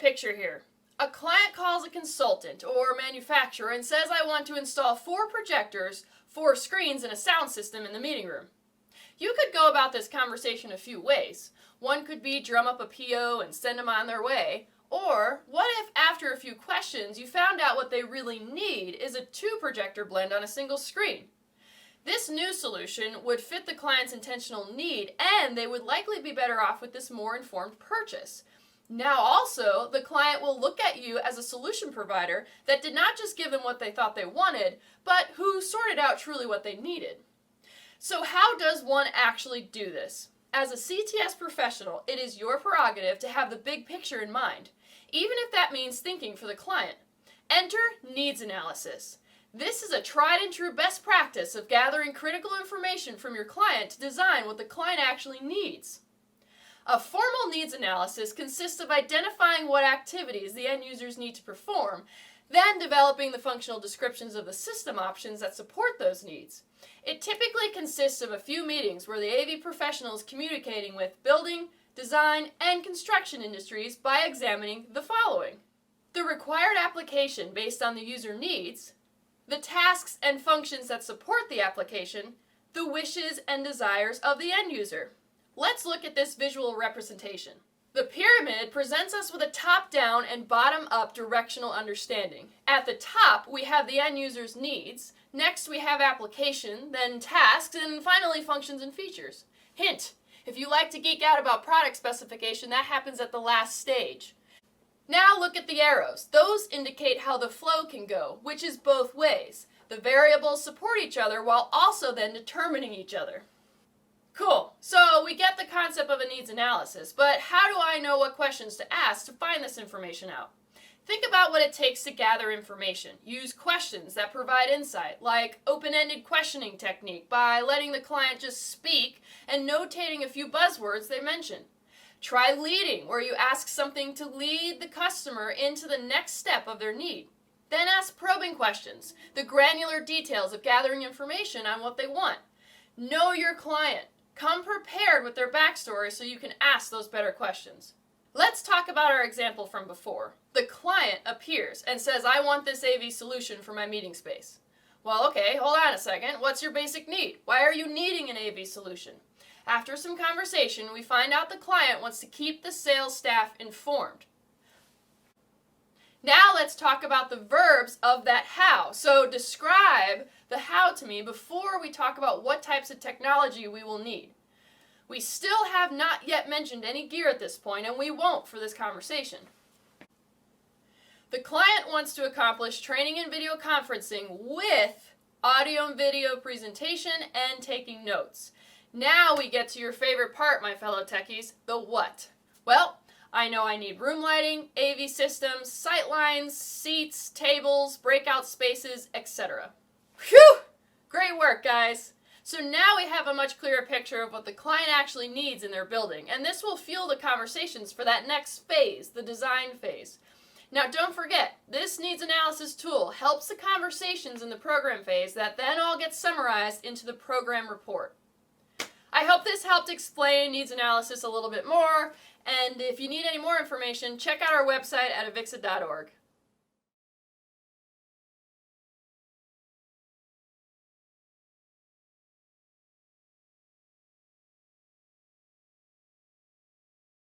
picture here. A client calls a consultant or manufacturer and says, I want to install 4 projectors, 4 screens, and a sound system in the meeting room. You could go about this conversation a few ways. One could be drum up a PO and send them on their way. Or, what if after a few questions you found out what they really need is a 2-projector blend on a single screen? This new solution would fit the client's intentional need, and they would likely be better off with this more informed purchase. Now also, the client will look at you as a solution provider that did not just give them what they thought they wanted, but who sorted out truly what they needed. So how does one actually do this? As a CTS professional, it is your prerogative to have the big picture in mind, even if that means thinking for the client. Enter needs analysis. This is a tried and true best practice of gathering critical information from your client to design what the client actually needs. A formal needs analysis consists of identifying what activities the end users need to perform, then developing the functional descriptions of the system options that support those needs. It typically consists of a few meetings where the AV professional is communicating with building, design, and construction industries by examining the following: the required application based on the user needs, the tasks and functions that support the application, the wishes and desires of the end user. Let's look at this visual representation. The pyramid presents us with a top-down and bottom-up directional understanding. At the top, we have the end user's needs. Next, we have application, then tasks, and finally functions and features. Hint, if you like to geek out about product specification, that happens at the last stage. Now look at the arrows. Those indicate how the flow can go, which is both ways. The variables support each other while also then determining each other. Cool. So we get the concept of a needs analysis, but how do I know what questions to ask to find this information out? Think about what it takes to gather information. Use questions that provide insight, like open-ended questioning technique by letting the client just speak and notating a few buzzwords they mention. Try leading, where you ask something to lead the customer into the next step of their need. Then ask probing questions, the granular details of gathering information on what they want. Know your client. Come prepared with their backstory so you can ask those better questions. Let's talk about our example from before. The client appears and says, I want this AV solution for my meeting space. Well, okay, hold on a second. What's your basic need? Why are you needing an AV solution? After some conversation, we find out the client wants to keep the sales staff informed. Now let's talk about the verbs of that how. So describe the how to me before we talk about what types of technology we will need. We still have not yet mentioned any gear at this point, and we won't for this conversation. The client wants to accomplish training and video conferencing with audio and video presentation and taking notes. Now we get to your favorite part, my fellow techies, the what. Well, I know I need room lighting, AV systems, sight lines, seats, tables, breakout spaces, etc. Phew! Great work, guys! So now we have a much clearer picture of what the client actually needs in their building, and this will fuel the conversations for that next phase, the design phase. Now don't forget, this needs analysis tool helps the conversations in the program phase that then all get summarized into the program report. I hope this helped explain needs analysis a little bit more, and if you need any more information, check out our website at avixa.org.